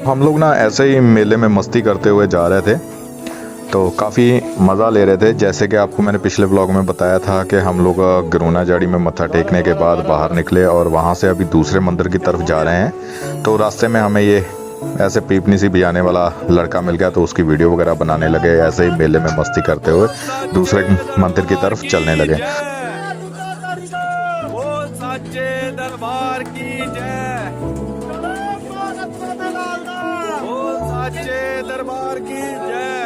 हम लोग ना ऐसे ही मेले में मस्ती करते हुए जा रहे थे, तो काफ़ी मज़ा ले रहे थे। जैसे कि आपको मैंने पिछले ब्लॉग में बताया था कि हम लोग गिरोना जाड़ी में मत्था टेकने के बाद बाहर निकले और वहाँ से अभी दूसरे मंदिर की तरफ जा रहे हैं। तो रास्ते में हमें ये ऐसे पीपनी सी बजाने वाला लड़का मिल गया, तो उसकी वीडियो वगैरह बनाने लगे। ऐसे ही मेले में मस्ती करते हुए दूसरे मंदिर की तरफ चलने लगे। दरबार की जय, दरबार की जय।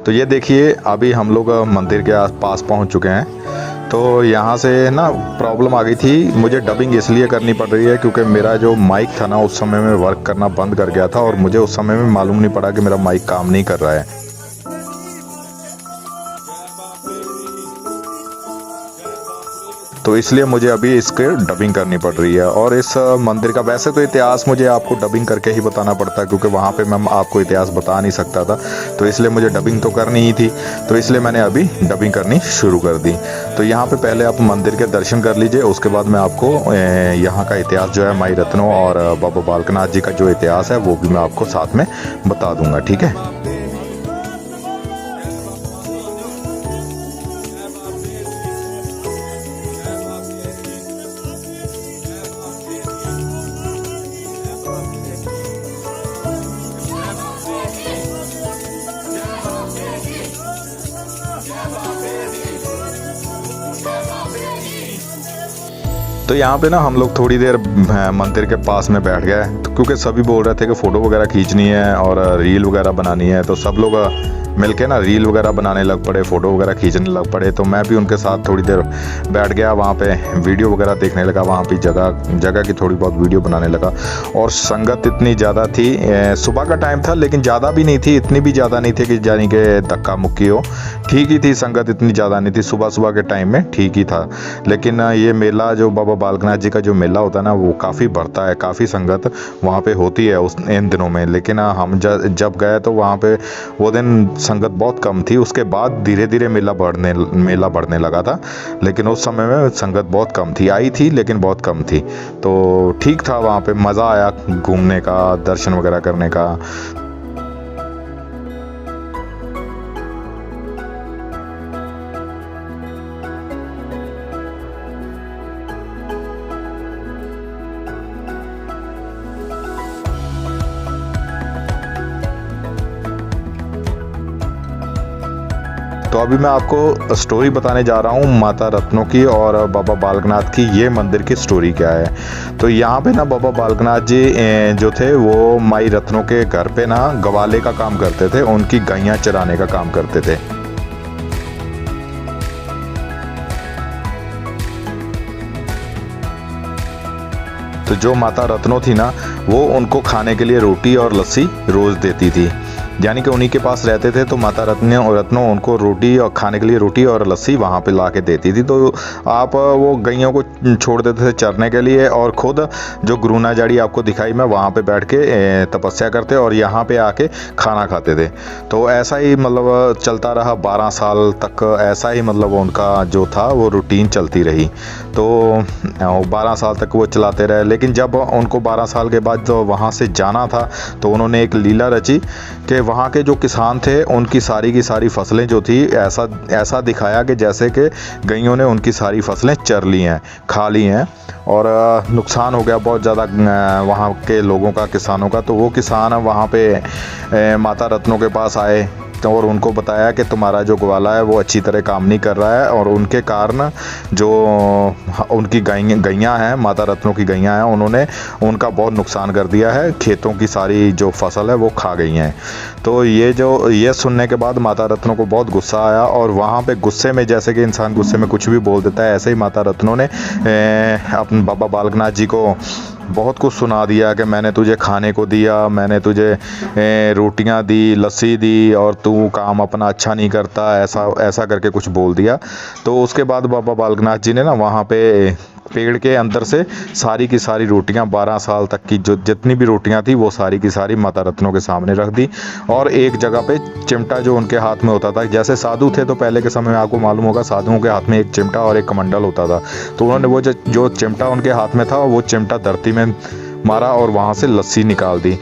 तो ये देखिए, अभी हम लोग मंदिर के आसपास पहुंच चुके हैं। तो यहाँ से ना प्रॉब्लम आ गई थी, मुझे डबिंग इसलिए करनी पड़ रही है क्योंकि मेरा जो माइक था ना उस समय में वर्क करना बंद कर गया था और मुझे उस समय में मालूम नहीं पड़ा कि मेरा माइक काम नहीं कर रहा है। तो इसलिए मुझे अभी इसके डबिंग करनी पड़ रही है। और इस मंदिर का वैसे तो इतिहास मुझे आपको डबिंग करके ही बताना पड़ता है, क्योंकि वहाँ पे मैं आपको इतिहास बता नहीं सकता था। तो इसलिए मुझे डबिंग तो करनी ही थी, तो इसलिए मैंने अभी डबिंग करनी शुरू कर दी। तो यहाँ पे पहले आप मंदिर के दर्शन कर लीजिए, उसके बाद मैं आपको यहाँ का इतिहास जो है माई रत्नों और बाबा बालकनाथ जी का जो इतिहास है वो भी मैं आपको साथ में बता दूंगा, ठीक है। तो यहाँ पे ना हम लोग थोड़ी देर मंदिर के पास में बैठ गए, तो क्योंकि सभी बोल रहे थे कि फ़ोटो वगैरह खींचनी है और रील वगैरह बनानी है, तो सब लोग मिलके ना रील वगैरह बनाने लग पड़े, फ़ोटो वगैरह खींचने लग पड़े। तो मैं भी उनके साथ थोड़ी देर बैठ गया, वहाँ पे वीडियो वगैरह देखने लगा, वहाँ पे जगह की थोड़ी बहुत वीडियो बनाने लगा। और संगत इतनी ज़्यादा थी, सुबह का टाइम था लेकिन ज़्यादा भी नहीं थी, इतनी भी ज़्यादा नहीं थी कि यानी कि धक्का मुक्की हो। ठीक ही थी संगत, इतनी ज़्यादा नहीं थी, सुबह सुबह के टाइम में ठीक ही था। लेकिन ये मेला जो बाबा बालकनाथ जी का जो मेला होता है ना वो काफ़ी बढ़ता है, काफ़ी संगत वहाँ पे होती है इन दिनों में। लेकिन हम जब गए तो वहाँ पे वो दिन संगत बहुत कम थी, उसके बाद धीरे धीरे मेला बढ़ने लगा था। लेकिन उस समय में संगत बहुत कम थी, आई थी लेकिन बहुत कम थी। तो ठीक था, वहाँ पे मज़ा आया घूमने का, दर्शन वगैरह करने का। तो अभी मैं आपको स्टोरी बताने जा रहा हूँ माता रत्नों की और बाबा बालकनाथ की। ये मंदिर की स्टोरी क्या है। तो यहाँ पे ना बाबा बालकनाथ जी जो थे वो माई रत्नों के घर पे ना गवाले का काम करते थे, उनकी गैया चराने का काम करते थे। तो जो माता रत्नों थी ना वो उनको खाने के लिए रोटी और लस्सी रोज़ देती थी, यानी कि उन्हीं के पास रहते थे। तो माता रत्नों उनको रोटी और खाने के लिए रोटी और लस्सी वहाँ पे ला के देती थी। तो आप वो गैयों को छोड़ देते थे चरने के लिए और ख़ुद जो गिरोना जाड़ी आपको दिखाई मैं वहाँ पे बैठ के तपस्या करते और यहाँ पे आके खाना खाते थे। तो ऐसा ही मतलब चलता रहा 12 साल तक, ऐसा ही मतलब उनका जो था वो रूटीन चलती रही। तो 12 साल तक वो चलाते रहे। लेकिन जब उनको 12 साल के बाद जो वहाँ से जाना था तो उन्होंने एक लीला रची कि वहाँ के जो किसान थे उनकी सारी की सारी फसलें जो थी ऐसा दिखाया कि जैसे कि गैयों ने उनकी सारी फसलें चर ली हैं, खा ली हैं और नुकसान हो गया बहुत ज़्यादा वहाँ के लोगों का, किसानों का। तो वो किसान वहाँ पे माता रत्नों के पास आए और उनको बताया कि तुम्हारा जो ग्वाला है वो अच्छी तरह काम नहीं कर रहा है और उनके कारण जो उनकी गैयाँ हैं, माता रत्नों की गैयाँ हैं, उन्होंने उनका बहुत नुकसान कर दिया है, खेतों की सारी जो फसल है वो खा गई हैं। तो ये सुनने के बाद माता रत्नों को बहुत गुस्सा आया और वहाँ पे गुस्से में, जैसे कि इंसान गुस्से में कुछ भी बोल देता है, ऐसे ही माता रत्नों ने अपने बाबा बालकनाथ जी को बहुत कुछ सुना दिया कि मैंने तुझे खाने को दिया, मैंने तुझे रोटियां दी, लस्सी दी और तू काम अपना अच्छा नहीं करता, ऐसा करके कुछ बोल दिया। तो उसके बाद बाबा बालकनाथ जी ने ना वहाँ पे पेड़ के अंदर से सारी की सारी रोटियां 12 साल तक की जो जितनी भी रोटियां थी वो सारी की सारी माता रत्नों के सामने रख दी और एक जगह पे चिमटा जो उनके हाथ में होता था, जैसे साधु थे तो पहले के समय में आपको मालूम होगा साधुओं के हाथ में एक चिमटा और एक कमंडल होता था, तो उन्होंने वो जो चिमटा उनके हाथ में था वो चिमटा धरती में मारा और वहाँ से लस्सी निकाल दी।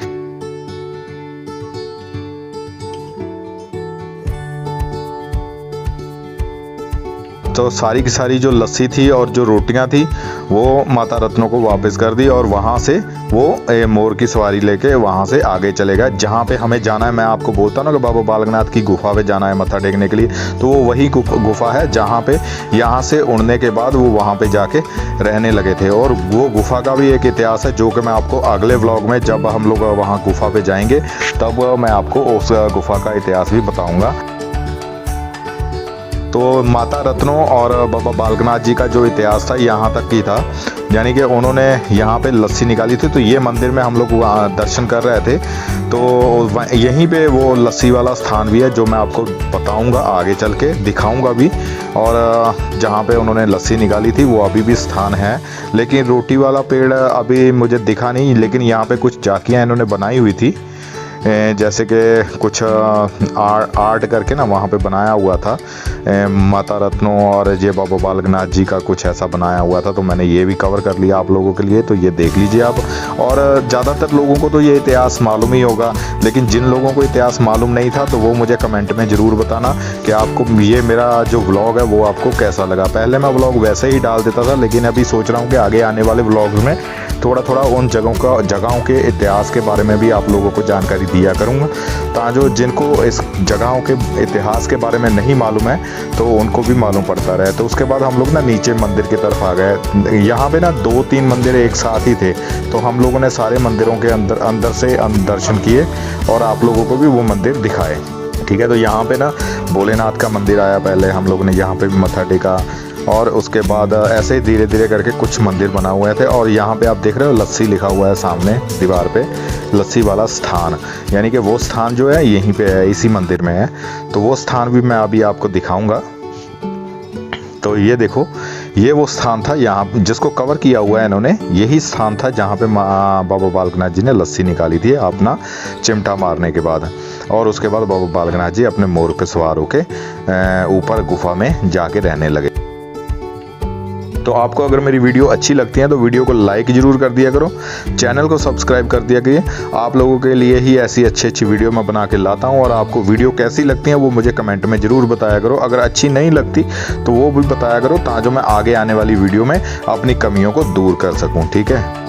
तो सारी की सारी जो लस्सी थी और जो रोटियां थी वो माता रत्नों को वापस कर दी और वहाँ से वो मोर की सवारी लेके वहाँ से आगे चले गए जहाँ पे हमें जाना है। मैं आपको बोलता हूँ ना कि बाबा बालकनाथ की गुफा पे जाना है मत्था टेकने के लिए, तो वो वही गुफा है जहाँ पे यहाँ से उड़ने के बाद वो वहाँ पे जाके रहने लगे थे। और वो गुफा का भी एक इतिहास है जो कि मैं आपको अगले व्लॉग में, जब हम लोग वहाँ गुफा पे जाएंगे, तब मैं आपको उस गुफा का इतिहास भी बताऊँगा। तो माता रत्नों और बाबा बालकनाथ जी का जो इतिहास था यहाँ तक की था, यानी कि उन्होंने यहाँ पे लस्सी निकाली थी। तो ये मंदिर में हम लोग दर्शन कर रहे थे, तो यहीं पे वो लस्सी वाला स्थान भी है जो मैं आपको बताऊंगा, आगे चल के दिखाऊंगा भी। और जहाँ पे उन्होंने लस्सी निकाली थी वो अभी भी स्थान है, लेकिन रोटी वाला पेड़ अभी मुझे दिखा नहीं। लेकिन यहाँ पे कुछ झांकियाँ इन्होंने बनाई हुई थी, जैसे कि कुछ आर्ट करके ना वहाँ पे बनाया हुआ था माता रत्नों और ये बाबा बालकनाथ जी का कुछ ऐसा बनाया हुआ था। तो मैंने ये भी कवर कर लिया आप लोगों के लिए, तो ये देख लीजिए आप। और ज़्यादातर लोगों को तो ये इतिहास मालूम ही होगा, लेकिन जिन लोगों को इतिहास मालूम नहीं था तो वो मुझे कमेंट में ज़रूर बताना कि आपको ये मेरा जो व्लॉग है वो आपको कैसा लगा। पहले मैं व्लॉग वैसे ही डाल देता था, लेकिन अभी सोच रहा हूँ कि आगे आने वाले व्लॉग्स में थोड़ा थोड़ा उन जगहों के इतिहास के बारे में भी आप लोगों को जानकारी दिया करूँगा, ताकि जिनको इस जगहों के इतिहास के बारे में नहीं मालूम है तो उनको भी मालूम पड़ता रहे। तो उसके बाद हम लोग ना नीचे मंदिर की तरफ आ गए। यहाँ पे ना 2-3 मंदिर एक साथ ही थे, तो हम लोगों ने सारे मंदिरों के अंदर से दर्शन किए और आप लोगों को भी वो मंदिर दिखाए। ठीक है, तो यहाँ पे ना भोलेनाथ का मंदिर आया, पहले हम लोगों ने यहाँ पे भी मत्था टेका और उसके बाद ऐसे ही धीरे धीरे करके कुछ मंदिर बना हुए थे। और यहाँ पे आप देख रहे हो लस्सी लिखा हुआ है सामने दीवार पे, लस्सी वाला स्थान, यानी कि वो स्थान जो है यहीं पे है, इसी मंदिर में है। तो वो स्थान भी मैं अभी आपको दिखाऊंगा। तो ये देखो, ये वो स्थान था यहाँ जिसको कवर किया हुआ है इन्होंने, यही स्थान था जहाँ पे बाबा बालकनाथ जी ने लस्सी निकाली थी अपना चिमटा मारने के बाद। और उसके बाद बाबा बालकनाथ जी अपने मोर पे सवार होके ऊपर गुफा में जाके रहने लगे। तो आपको अगर मेरी वीडियो अच्छी लगती है तो वीडियो को लाइक ज़रूर कर दिया करो, चैनल को सब्सक्राइब कर दिया करिए। आप लोगों के लिए ही ऐसी अच्छी वीडियो मैं बना के लाता हूँ। और आपको वीडियो कैसी लगती है वो मुझे कमेंट में ज़रूर बताया करो। अगर अच्छी नहीं लगती तो वो भी बताया करो, ताकि मैं आगे आने वाली वीडियो में अपनी कमियों को दूर कर सकूँ। ठीक है,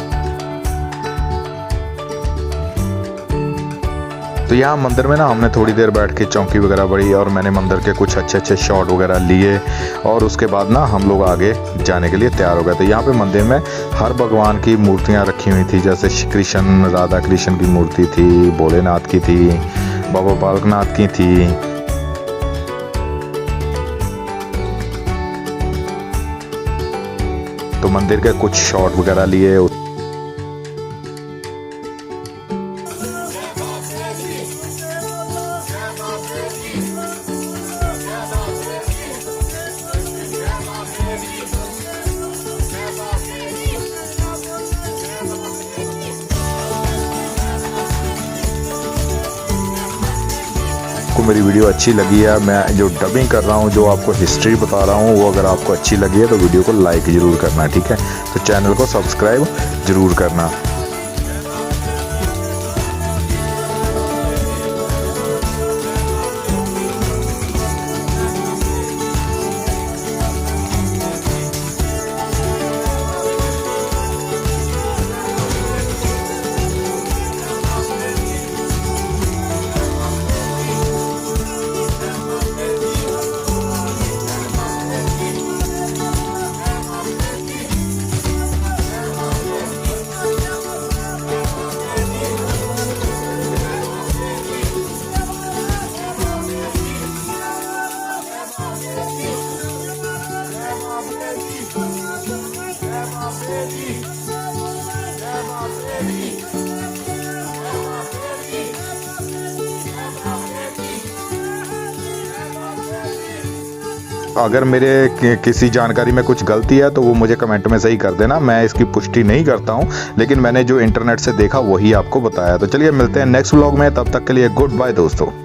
तो यहाँ मंदिर में ना हमने थोड़ी देर बैठ के चौंकी वगैरह बढ़ी और मैंने मंदिर के कुछ अच्छे शॉट वगैरह लिए। और उसके बाद ना हम लोग आगे जाने के लिए तैयार हो गए। तो यहाँ पे मंदिर में हर भगवान की मूर्तियाँ रखी हुई थी, जैसे कृष्ण, राधा कृष्ण की मूर्ति थी, भोलेनाथ की थी, बाबा बालकनाथ की थी। तो मंदिर के कुछ शॉट वगैरह लिए। आपको मेरी वीडियो अच्छी लगी है, मैं जो डबिंग कर रहा हूँ, जो आपको हिस्ट्री बता रहा हूँ, वो अगर आपको अच्छी लगी है तो वीडियो को लाइक ज़रूर करना। ठीक है, तो चैनल को सब्सक्राइब ज़रूर करना। अगर मेरे किसी जानकारी में कुछ गलती है तो वो मुझे कमेंट में सही कर देना। मैं इसकी पुष्टि नहीं करता हूँ, लेकिन मैंने जो इंटरनेट से देखा वही आपको बताया। तो चलिए मिलते हैं नेक्स्ट व्लॉग में, तब तक के लिए गुड बाय दोस्तों।